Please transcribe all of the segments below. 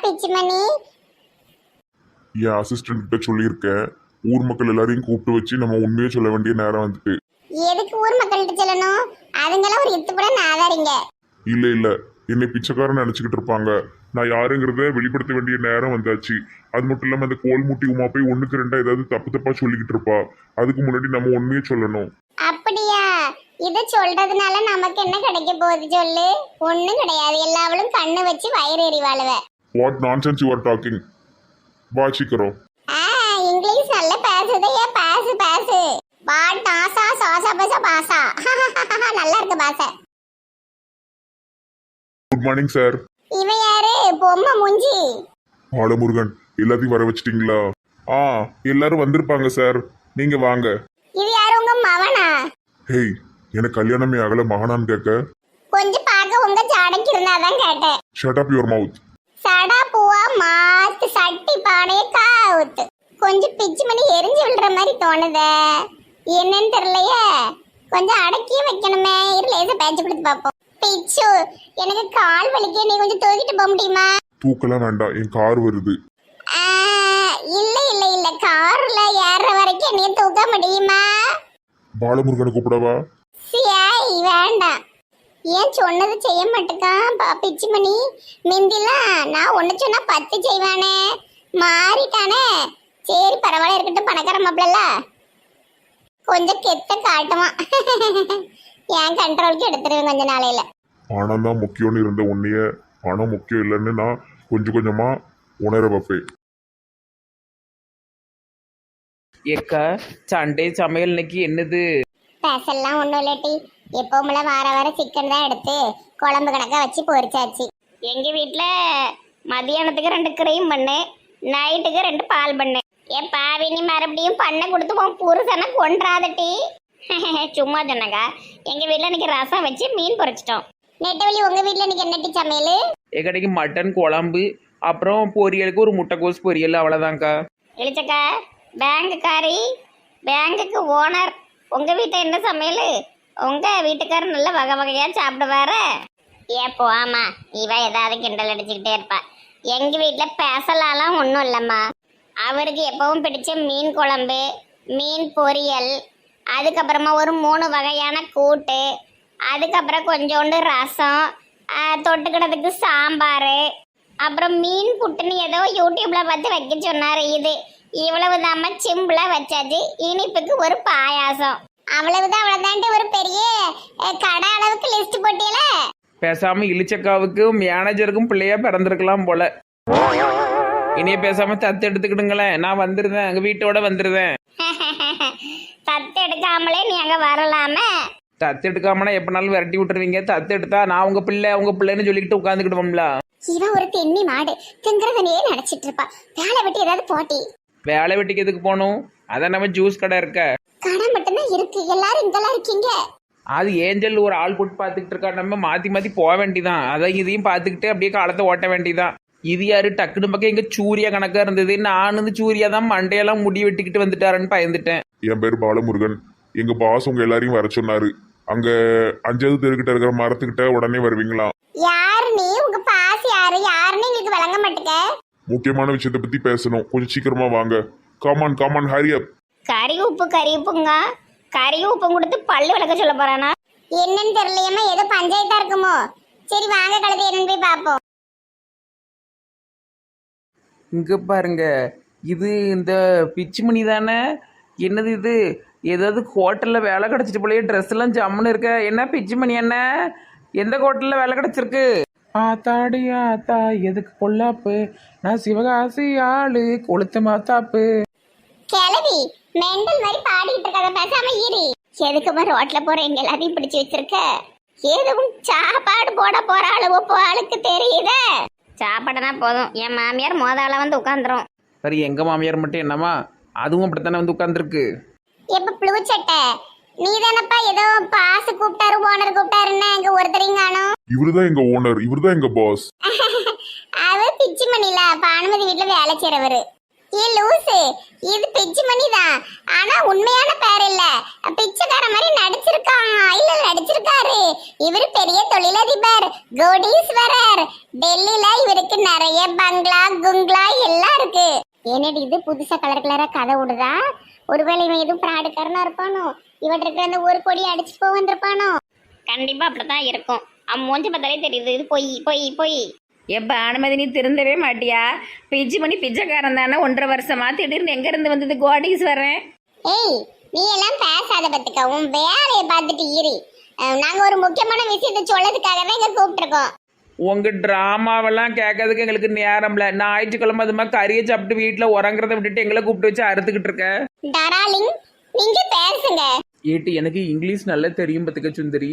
பிச்சுமணி. என் assistant கிட்ட சொல்லியிருக்கேன். ஊர் மக்கள் எல்லாரையும் கூப்பிட்டு வச்சு நம்ம உண்மையை சொல்ல வேண்டிய நேரம் வந்துட்டு. எதுக்கு ஊர் மக்கள்கிட்ட சொல்லணும்? அதுங்கெல்லாம் ஒரு இத்து கூட நாதாரிங்க. இல்ல இல்ல, என்னை பிச்சைக்காரன் நினைச்சுக்கிட்டு இருப்பாங்க. நான் யாருங்கிறத வெளிப்படுத்த வேண்டிய நேரம் வந்தாச்சு. அது மட்டும் இல்லாம அந்த கோல்முட்டி உமா போய் ஒண்ணுக்கு ரெண்டா ஏதாவது தப்பு தப்பா சொல்லிக்கிட்டு இருப்பா. அதுக்கு முன்னாடி நம்ம உண்மையை சொல்லணும். அப்படியா? இத சொல்றதுனால நமக்கு என்ன கிடைக்க போகுது சொல்லு? ஒண்ணும் கிடையாது. எல்லாவளும் கண்ணு வச்சு வயிறு எறிவாளுவ. What nonsense you are talking. வாசிக்கிறோம். இங்கிலீஷ் நல்ல பேசுதையா, பேசு பேசு. வாட் நாசா சாசா பேச பாசா. நல்லா இருக்கு பாச. Good morning sir. இவ யாரு? பொம்மை மூஞ்சி. பாலமுருகன், எல்லாத்தையும் வர வச்சிட்டீங்களா? எல்லாரும் வந்திருப்பாங்க சார், நீங்க வாங்க. இது யாரு, உங்க மவனா? ஹேய், எனக்கு கல்யாணமே ஆகல, மகனான்னு கேட்க? கொஞ்சம் பார்க்க உங்க ஜாடைக்கு இருந்தாதான் கேட்டேன். Shut up your mouth. சடா பூவா மாத்து சட்டி பானைய காவுத்து. கொஞ்சம் பிச்சு மணி எரிஞ்சு விழுற மாதிரி தோணுதே, என்னன்னு தெரியலையே. கொஞ்சம் அடக்கியே வைக்கணுமே. இரு லேசா பேச்சு கொடுத்து பார்ப்போம். பிச்சு, எனக்கு கால் வலிக்க, நீ கொஞ்சம் தூக்கிட்டு போக முடியுமா? தூக்கலாம் வேண்டாம், என் கார் வருது. இல்ல இல்ல இல்ல, கார்ல ஏற வரைக்கும் நீ தூக்க முடியுமா? பாலமுருகனை கூப்பிடவா? சியாய் வேண்டாம். ஏன் சொன்னது செய்ய மாட்டேக்கான் பிச்சு மணி? மிந்திலாம் நான் ஒண்ணு சொன்னா 10 செய்வானே, மாறிட்டானே. சரி பரவாயில்ல, இருக்கட்டும். பணக்கார மாப்பிள்ள கொஞ்சம் கெத்த காட்டுவான். என் கண்ட்ரோலுக்கு எடுத்துருவேன் கொஞ்ச நாளையில. பணம் தான் முக்கியம்னு இருந்த உன்னைய பணம் முக்கியம் இல்லைன்னு நான் கொஞ்சம் கொஞ்சமா உணர வைப்பேன். ஏக்கா, சண்டே சமையல் இன்னைக்கு என்னது? பேசலாம் ஒன்றும் இல்லாட்டி எப்பவுமே வார வாரம் சிக்கன் தான் எடுத்து குழம்பு கணக்கா வச்சு பொரிச்சாச்சு. எங்க வீட்டுல மதியானத்துக்கு 2 கிரீம் பண்ணு, நைட்டுக்கு 2 பால் பண்ணு. ஏன் பாவி, நீ மறுபடியும் பண்ண கொடுத்து உன் புருஷனை கொன்றாதட்டி. சும்மா சொன்னாக்கா. எங்க வீட்டுல இன்னைக்கு ரசம் வச்சு மீன் பொரிச்சிட்டோம். நெட்டவழி, உங்க வீட்டுல இன்னைக்கு என்னட்டி சமையல்? எக்கடைக்கு மட்டன் குழம்பு, அப்புறம் பொரியலுக்கு ஒரு முட்டைக்கோஸ் பொரியல், அவ்வளோதான்க்கா. இழிச்சக்கா, பேங்குக்காரி, பேங்குக்கு ஓனர், உங்க வீட்டுல என்ன சமையல்? உங்க வீட்டுக்காரர் நல்ல வகை வகையா சாப்பிடுவார. ஏப்போ ஆமா, இவ ஏதாவது கிண்டல் அடிச்சுக்கிட்டே இருப்பா. எங்க வீட்டுல பேசலாம் ஒன்றும் இல்லம்மா. அவருக்கு எப்பவும் பிடிச்ச மீன் குழம்பு, மீன் பொரியல், அதுக்கப்புறமா ஒரு 3 வகையான கூட்டு, அதுக்கப்புறம் கொஞ்சோண்டு ரசம், தொட்டுக்கிடத்துக்கு சாம்பார், அப்புறம் மீன் புட்டுன்னு ஏதோ யூடியூப்ல பார்த்து வைக்க சொன்னாரு. இது இவ்வளவுதாம்மா, சிம்பிளா வச்சாச்சு. இனிப்புக்கு ஒரு பாயாசம், அவ்வளவுதான். அவ்வளவுதான்ட்டு ஒரு பெரிய கடை அளவுக்கு லிஸ்ட் போட்டியல. பேசாம இளிச்சக்காவுக்கும் மேனேஜருக்கும் பிள்ளையா பிறந்திருக்கலாம் போல. இனிய பேசாம தத்து எடுத்துக்கிடுங்களேன், நான் வந்துருந்தேன், எங்க வீட்டோட வந்துருந்தேன். தத்து எடுக்காமலே நீ அங்க வரலாமே. தத்து எடுக்காமனா எப்பனாலும் விரட்டி விட்டுருவீங்க. தத்து எடுத்தா நான் உங்க பிள்ளைன்னு சொல்லிக்கிட்டு உட்காந்துக்கிடுவோம்ல. இவன் ஒரு தென்னி மாடு திங்கிறதனே நினைச்சிட்டு இருப்பா. வேலை வெட்டி ஏதாவது போட்டி. வேலை வெட்டிக்கு எதுக்கு போகணும்? அதான் நம்ம ஜூஸ் கடை இருக்க. கடை மட்டும்தான் இருக்கு, எல்லாரும் இங்கெல்லாம் இருக்கீங்க. அது ஏஞ்சல் ஒரு ஆள் போட்டு பார்த்துக்கிட்டு இருக்கா, நம்ம மாற்றி மாற்றி போக வேண்டிதான். அதை இதையும் பார்த்துக்கிட்டு அப்படியே காலத்தை ஓட்ட வேண்டிதான். இது யாரு டக்குனு பக்கம் எங்க சூர்யா கணக்காக இருந்தது. நான் வந்து சூர்யா தான் மண்டையெல்லாம் முடி வெட்டிக்கிட்டு வந்துட்டாருன்னு பயந்துட்டேன். என் பேர் பாலமுருகன். எங்க பாஸ் உங்க எல்லாரையும் வர சொன்னாரு. அங்க 5வது தெருக்கிட்ட இருக்கிற மரத்துக்கிட்ட உடனே வருவீங்களா? யாரு நீ? உங்க பாஸ் யாரு? யாருன்னு எங்களுக்கு விளங்க மாட்டேங்க. முக்கியமான விஷயத்தை பத்தி பேசணும், கொஞ்சம் சீக்கிரமா வாங்க. காமான் காமான், ஹரி அப். கறி உப்புங்க. கறி உப்பு கொடுத்து பல்லு விளக்க சொல்ல போறானா என்னன்னு தெரியலையம்மா. ஏதோ பஞ்சாயத்தா இருக்குமோ? சரி வாங்க, கழுது என்னன்னு போய் பார்ப்போம். இங்கே பாருங்க, இது இந்த பிச்சுமணி தானே? என்னது இது? ஏதாவது ஹோட்டலில் வேலை கிடச்சிட்டு போலயே, ட்ரெஸ் எல்லாம் ஜம்முன்னு இருக்க. என்ன பிச்சுமணி என்ன? எந்த ஹோட்டலில் வேலை கிடச்சிருக்கு? ஆத்தாடி ஆத்தா, எதுக்கு பொல்லாப்பு? நான் சிவகாசி ஆளு, கொளுத்த மாத்தாப்பு. கிளவி மெண்டல் மாதிரி பாடிட்டு இருக்காத, பேசாம ஈரி. எதுக்குமா ரோட்ல போற எங்க எல்லாத்தையும் பிடிச்சு வச்சிருக்க? எதுவும் சாப்பாடு போட போற ஆளுக்கு தெரியுதே. சாப்பாடுனா போதும், என் மாமியார் மோதால வந்து உட்காந்துரும். சரி, எங்க மாமியார் மட்டும் என்னம்மா, அதுவும் அப்படித்தானே வந்து உட்காந்துருக்கு. எப்ப புழு சட்டை நீ தானப்பா? ஏதோ பாஸ் கூப்பிட்டாரு, ஓனர் கூப்பிட்டாருன்னா எங்க ஒருத்தரையும் காணோம். இவருதான் எங்க ஓனர், இவருதான் எங்க பாஸ். அவர் பிச்சு மணில பானுமதி வீட்டுல வேலை செய்யறவரு. ஏ லூசு, இது பிச்சு மணி தான். ஆனா உண்மையான பேர் இல்ல. பிச்சைக்கார மாதிரி நடிச்சிருக்காங்க. இல்ல நடிச்சிருக்காரு. இவர் பெரிய தொழிலதிபர், கோடீஸ்வரர். டெல்லியில இவருக்கு நிறைய பங்களா குங்களா எல்லாம் இருக்கு. என்னடி இது புதுசா கலர் கலரா கதை விடுதா? ஒருவேளை இவன் எதுவும் பிராடுக்காரனா இருப்பானோ? இவன் இருக்கிற அந்த ஒரு கொடி அடிச்சுட்டு போக வந்திருப்பானோ? கண்டிப்பா அப்படித்தான் இருக்கும். அவன் மூஞ்சி பார்த்தாலே தெரியுது இது பொய் பொய் பொய். எப்போ அனுமதி நீ திருந்தவே மாட்டியா? பிச்சு பண்ணி பிச்சைக்காரன் தானே 1.5 வருஷமா திடீர்னு எங்கேருந்து வந்தது கோடீஸ்வரன்? ஏய், நீ எல்லாம் பேசாத பத்துக்க. உன் வேலையை பார்த்துட்டு இரு. நாங்க ஒரு முக்கியமான விஷயத்தை சொல்லதுக்காக தான் இங்க கூப்பிட்டுருக்கோம். உங்கள் ட்ராமாவெல்லாம் கேட்கறதுக்கு எங்களுக்கு நேரம் இல்லை. ஞாயிற்றுக்கிழமை அது மாதிரி கறியை சாப்பிட்டு வீட்டில் உறங்குறத விட்டுட்டு எங்களை கூப்பிட்டு வச்சு அறுத்துக்கிட்டு இருக்க. டார்லிங், நீங்க பேசுங்க. ஏட்டு எனக்கு இங்கிலீஷ் நல்லா தெரியும் பத்துக்க சுந்தரி.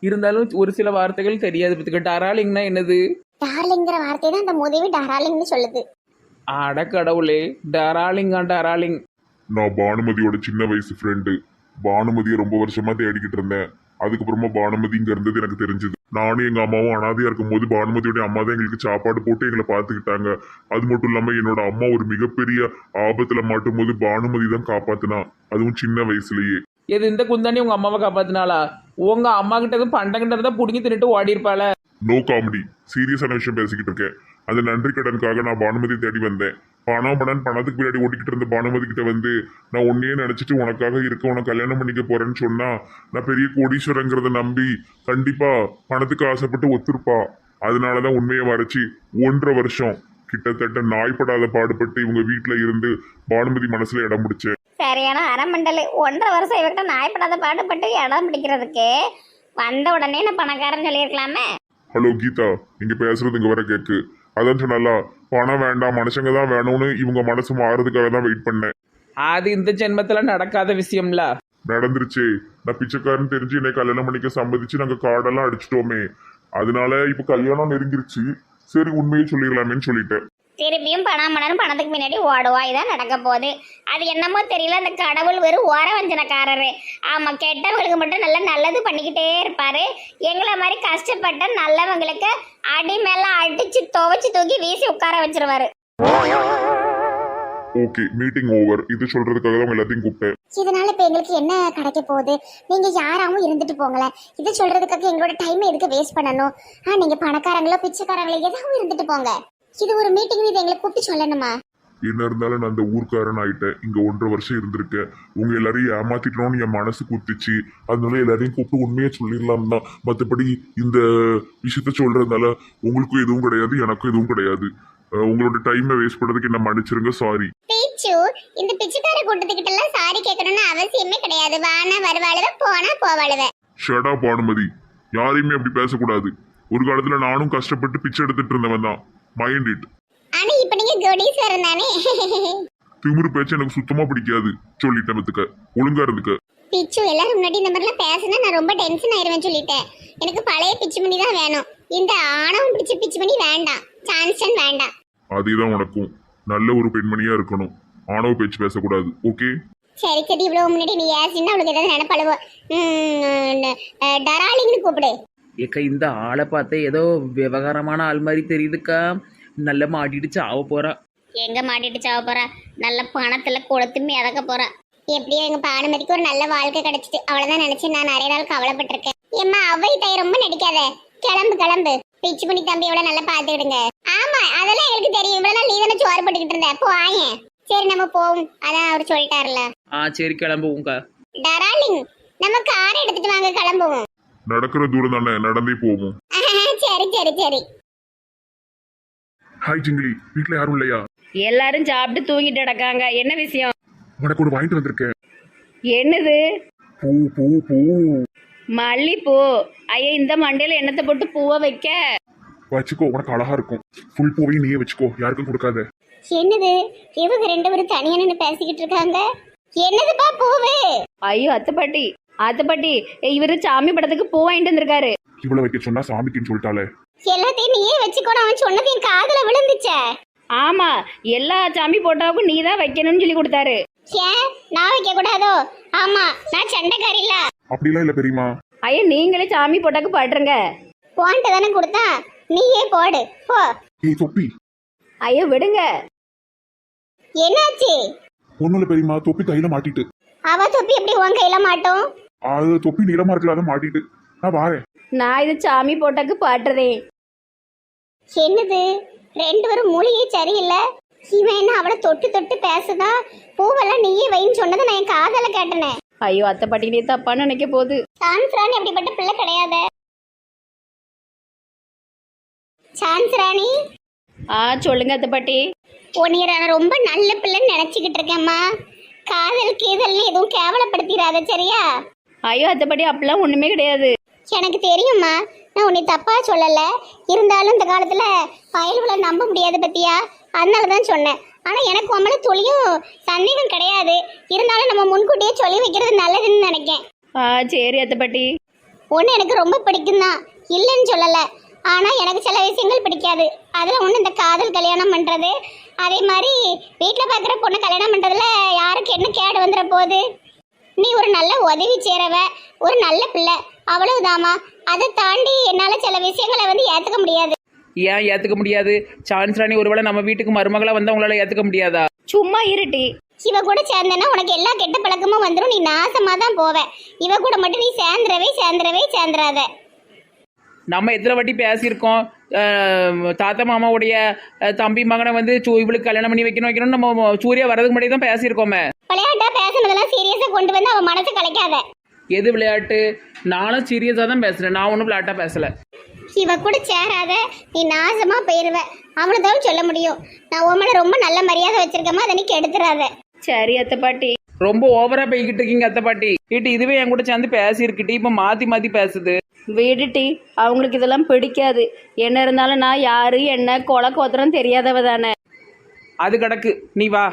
இருந்தாலும் ஒரு சில வார்த்தைகள் தெரியாது பத்துக்க. டராலிங்னா என்னது? டார்லிங்கிற வார்த்தை தான் அந்த முதவி டார்லிங்னு சொல்லுது. அட கடவுளே, டராலிங்கா டராலிங். நான் பானுமதியோட சின்ன வயசு ஃப்ரெண்டு. பானுமதியை ரொம்ப வருஷமா தேடிக்கிட்டு இருந்தேன். அதுக்கப்புறமா பானுமதி இங்க இருந்தது எனக்கு தெரிஞ்சது. நானும் எங்க அம்மாவும் அனாதையா இருக்கும் போது பானுமதியோட அம்மா தான் எங்களுக்கு சாப்பாடு போட்டு எங்களை பார்த்துக்கிட்டாங்க. அது மட்டும் இல்லாம என்னோட அம்மா ஒரு மிகப்பெரிய ஆபத்துல மாட்டும் போது பானுமதி தான் காப்பாத்தினா, அதுவும் சின்ன வயசுலயே. எது இந்த குந்தாண்டி உங்க அம்மாவை காப்பாத்தினாளா? உங்க அம்மா கிட்ட எதுவும் பண்டங்கிட்ட இருந்தா புடுங்கி தின்னுட்டு ஓடி இருப்பாள. நோ காமெடி, சீரியஸான விஷயம் பேசிக்கிட்டு இருக்கேன். அந்த நன்றி கடனுக்காக நான் பானுமதி தேடி வந்தேன். பணத்துக்கு பின்னாடி ஓட்டிக்கிட்டு இருந்த பானுமதி கிட்ட வந்து நான் உன்னையே நினைச்சிட்டு உனக்காக இருக்க, உனக்கு கல்யாணம் பண்ணிக்க போறேன்னு சொன்னா நான் பெரிய கோடீஸ்வரங்கிறத நம்பி கண்டிப்பா பணத்துக்கு ஆசைப்பட்டு ஒத்துருப்பா. அதனாலதான் உண்மையை மறைச்சி 1.5 வருஷம் கிட்டத்தட்ட நாய்ப்படாத பாடுபட்டு இவங்க வீட்டுல இருந்து பானுமதி மனசுல இடம் பிடிச்சேன். சரியான அரமண்டல். 1.5 வருஷம் இவர்கிட்ட நாய்ப்படாத பாடுபட்டு இடம் பிடிக்கிறதுக்கு வந்த உடனே நான் பணக்காரன் சொல்லியிருக்கலாமே. ஹலோ கீதா, நீங்க பேசுறது இங்க வர கேக்கு. அதான் சொன்னால பணம் வேண்டாம் மனுஷங்க தான் வேணும்னு இவங்க மனசு மாறதுக்காக தான் வெயிட் பண்ணேன். அது இந்த ஜென்மத்துல நடக்காத விஷயம்ல. நடந்துருச்சு. நான் பிச்சைக்காரன் தெரிஞ்சு என்னை கல்யாணம் பண்ணிக்க சம்மதிச்சு நாங்க கார்டெல்லாம் அடிச்சிட்டோமே. அதனால இப்ப கல்யாணம் நெருங்கிருச்சு. சரி உண்மையை சொல்லிடலாமேன்னு சொல்லிட்டேன். திருப்பியும் பணத்துக்கு முன்னாடி ஓடுவா. இதான் நடக்க போகுது. அது என்னமோ தெரியல, அந்த கடவுள் வெறும் ஓர வஞ்சனக்காரரு. ஆமா, கெட்டவங்களுக்கு மட்டும் நல்லது பண்ணிக்கிட்டே இருப்பாரு. எங்களை மாதிரி கஷ்டப்பட்ட நல்லவங்களுக்கு அடி மேல அடிச்சு துவைச்சு தூக்கி வீசி உட்கார வச்சிருவாரு. Okay, meeting over. இது சொல்றதுக்காக தான் எல்லாத்தையும் கூப்பிட்டேன். இதனால இப்ப எங்களுக்கு என்ன கிடைக்க போகுது? நீங்க யாராவும் இருந்துட்டு போங்களேன். இது சொல்றதுக்காக எங்களோட டைம் எதுக்கு வேஸ்ட் பண்ணணும்? நீங்க பணக்காரங்களோ பிச்சைக்காரங்களோ ஏதாவது இருந்துட்டு போங்க. இது ஒரு மீட்டிங், இது எங்களை கூப்பிட்டு சொல்லணுமா? என்ன இருந்தாலும் நான் அந்த ஊர்க்காரன் ஆயிட்டேன். இங்க 1.5 வருஷம் இருந்திருக்கேன். உங்க எல்லாரையும் ஏமாத்திட்டோம்னு என் மனசு குத்துச்சு. அதனால எல்லாரையும் கூப்பிட்டு உண்மையை சொல்லிடலாம் தான். மற்றபடி இந்த விஷயத்த சொல்றதுனால உங்களுக்கும் எதுவும் கிடையாது, எனக்கும் எதுவும் கிடையாது. உங்களோட டைமை வேஸ்ட் பண்றதுக்கு என்ன மன்னிச்சிருங்க. சாரி. பிச்சு, இந்த பிச்சைக்கார கூட்டத்துக்கிட்ட எல்லாம் சாரி கேட்கணும்னு அவசியமே கிடையாது. வானா வருவாளுவ, போனா போவாளுவ. ஷடா பானுமதி, யாரையுமே அப்படி பேசக்கூடாது. ஒரு காலத்துல நானும் கஷ்டப்பட்டு பிச்சை எடுத்துட்டு இருந்தவன் தான். Mind it. ஆனா இப்ப நீங்க கோடீஸ்வரன் தானே. திமிரு பேச்சு எனக்கு சுத்தமா பிடிக்காது. சொல்லிட்டேன் பத்துக்க, ஒழுங்கா இருந்துக்க. பிச்சு, எல்லாரும் முன்னாடி இந்த மாதிரிலாம் பேசினா நான் ரொம்ப டென்ஷன் ஆயிருவேன் சொல்லிட்டேன். எனக்கு பழைய பிச்சு மணி தான் வேணும். இந்த ஆணவம் பிடிச்ச பிச்சு மணி வேண்டாம். சான்சன் வேண்டாம். அதேதான் உனக்கும். நல்ல ஒரு பெண்மணியா இருக்கணும். ஆணவ பேச்சு பேசக்கூடாது. ஓகே? சரி சரி, இவ்வளவு முன்னாடி நீ ஏசின்னா அவளுக்கு ஏதாவது நினைப்பழுவோ. டராலிங்னு கூப்பிடு. ஏக்கா இந்த ஆளை பார்த்தா ஏதோ விவகாரமான ஆள் மாதிரி தெரியுதுக்கா. நல்ல மாட்டிட்டு சாவ போறா. எங்க மாட்டிட்டு சாவ போறா? நல்ல பணத்துல கொளுத்து மிதக்க போறா. எப்படியோ எங்க பானுமதிக்கு ஒரு நல்ல வாழ்க்கை கிடைச்சிட்டு அவ்வளவுதான் நினைச்சு நான் நிறைய நாள் கவலைப்பட்டிருக்கேன். ஏம்மா, அவை தாய் ரொம்ப நடிக்காத. கிளம்பு. பிச்சு பண்ணி தம்பி எவ்வளவு நல்லா பாத்துக்கிடுங்க. ஆமா, அதெல்லாம் எனக்கு தெரியும். இவ்வளவு நாள் நீ தானே சோறு போட்டுக்கிட்டு இருந்த. அப்போ ஆயேன். சரி நம்ம போவோம். அதான் அவர் சொல்லிட்டாருல. சரி கிளம்புவோம்க்கா. டராலிங், நம்ம காரை எடுத்துட்டு வாங்க, கிளம்புவோம். நடக்கிற தூரம் தானே, நடந்தே போவோம். சரி. ஹாய் ஜிங்கிலி, வீட்டுல யாரும் இல்லையா? எல்லாரும் சாப்பிட்டு தூங்கிட்டு கிடக்காங்க. என்ன விஷயம்? உனக்கு ஒரு வாங்கிட்டு வந்திருக்கேன். என்னது? பூ பூ பூ மல்லிப்பூ. ஐயா, இந்த மண்டையில எண்ணத்தை போட்டு பூவை வைக்க? வச்சுக்கோ, உனக்கு அழகா இருக்கும். ஃபுல் பூவையும் நீயே வச்சுக்கோ, யாருக்கும் கொடுக்காத. என்னது இவங்க 2 பேரும் தனியா நின்று பேசிக்கிட்டு இருக்காங்க? என்னதுப்பா பூவு? ஐயோ அத்தைப்பாட்டி, இவரு சாமி படத்துக்கு பூ வாங்கிட்டு வந்திருக்காரு. இவ்வளவு வைக்க சொன்னா சாமிக்குன்னு சொல்லிட்டாலே. எல்லாத்தையும் நீயே வச்சுக்கோட. அவன் சொன்னது என் காதுல விழுந்துச்சே. ஆமா, எல்லா சாமி போட்டாவுக்கும் நீ தான் வைக்கணும்னு சொல்லி கொடுத்தாரு. ஏன் நான் வைக்க கூடாதோ? ஆமா, நான் சண்டைக்காரி இல்ல. அப்படிலாம் இல்ல பெரியமா. ஐயா, நீங்களே சாமி போட்டாக்கு பாட்டுருங்க. போன்ட்டு தானே கொடுத்தா, நீயே போடு போ. ஏய் தொப்பி. ஐயோ விடுங்க. என்னாச்சு? ஒண்ணுல பெரியமா தொப்பி கையில மாட்டிட்டு. அவ தொப்பி எப்படி உன் கையில மாட்டோம்? அது தொப்பி நீளமா இருக்கல, அதை மாட்டிட்டு. நான் வாரேன். நான் இது சாமி போட்டாக்கு பாட்டுறேன். என்னது, ரெண்டு பேரும் மூலிகை சரியில்லை. இவன் என்ன அவளை தொட்டு தொட்டு பேசுதா? பூவெல்லாம் நீயே வைன்னு சொன்னதை நான் என் காதல கேட்டனே. ஐயோ அத்தை பாட்டி நீ தப்பா நினைக்க போகுது. சான்ஸ்ராணி அப்படிப்பட்ட பிள்ளை கிடையாது. சான்ஸ்ராணி, சொல்லுங்க அத்தை பாட்டி. உன்னைய நான் ரொம்ப நல்ல பிள்ளைன்னு நினைச்சுக்கிட்டு இருக்கேம்மா. காதல் கீதல்னு எதுவும் கேவலப்படுத்திடாத, சரியா? ஐயோ அத்தை பாட்டி அப்படிலாம் ஒண்ணுமே கிடையாது. எனக்கு தெரியும்மா, நான் உன்னை தப்பா சொல்லல. இருந்தாலும் இந்த காலத்துல பயல்களை நம்ப முடியாது பத்தியா, அதனாலதான் சொன்னேன். ஆனா எனக்கு உன் மேல துளியும் சந்தேகம் கிடையாது. இருந்தாலும் நம்ம முன்கூட்டியே சொல்லி வைக்கிறது நல்லதுன்னு நினைக்கேன். சரி அத்தை பாட்டி. ஒன்று எனக்கு ரொம்ப பிடிக்கும் தான், இல்லைன்னு சொல்லலை. ஆனால் எனக்கு சில விஷயங்கள் பிடிக்காது. அதில் ஒன்று இந்த காதல் கல்யாணம் பண்ணுறது. அதே மாதிரி வீட்டில் பார்க்குற பொண்ணு கல்யாணம் பண்ணுறதுல யாருக்கு என்ன கேடு வந்துட போகுது? நீ ஒரு நல்ல உதவி செய்கிறவ, ஒரு நல்ல பிள்ளை, அவ்வளவுதாம்மா. அதை தாண்டி என்னால் சில விஷயங்களை ஏற்றுக்க முடியாது. ஏன் ஏற்றுக்க முடியாது? சான்ஸ்ராணி ஒருவேளை நம்ம வீட்டுக்கு மருமகளாக வந்தால் உங்களால் ஏற்றுக்க முடியாதா? சும்மா இருட்டி. இவ கூட சேர்ந்தனா உனக்கு எல்லா கெட்ட பழக்கமும் வந்துடும். நீ நாசமாக தான் போவ. இவ கூட மட்டும் நீ சேர்ந்துராத. நம்ம எத்தனை வாட்டி பேசியிருக்கோம், தாத்தா மாமாவுடைய தம்பி மகனை வந்து இவளுக்கு கல்யாணம் பண்ணி வைக்கணும் நம்ம சூர்யா வரதுக்கு முன்னாடி தான் பேசியிருக்கோமே. விளையாட்டா பேசுனதெல்லாம் சீரியஸா கொண்டு வந்து அவன் மனசை கலைக்காத. எது விளையாட்டு? நானும் சீரியஸாக தான் பேசுகிறேன், நான் ஒன்றும் விளையாட்டாக பேசலை. இவ கூட சேராத, நீ நாசமா போயிருவ. அவனதான் சொல்ல முடியும். நான் உன் மேல ரொம்ப நல்ல மரியாதை வச்சிருக்கமா, அதை நீ கெடுத்துறாத. சரி அத்தை பாட்டி. ரொம்ப ஓவராக போய்கிட்டு இருக்கீங்க அத்தை பாட்டி. வீட்டு இதுவே என் கூட சேர்ந்து பேசியிருக்கிட்டு இப்போ மாற்றி மாற்றி பேசுது. வீடுட்டி, அவங்களுக்கு இதெல்லாம் பிடிக்காது. என்ன இருந்தாலும் நான் யாரு என்ன கொலை கோத்திரம் தெரியாதவ தானே. அது கிடக்கு, நீ வா.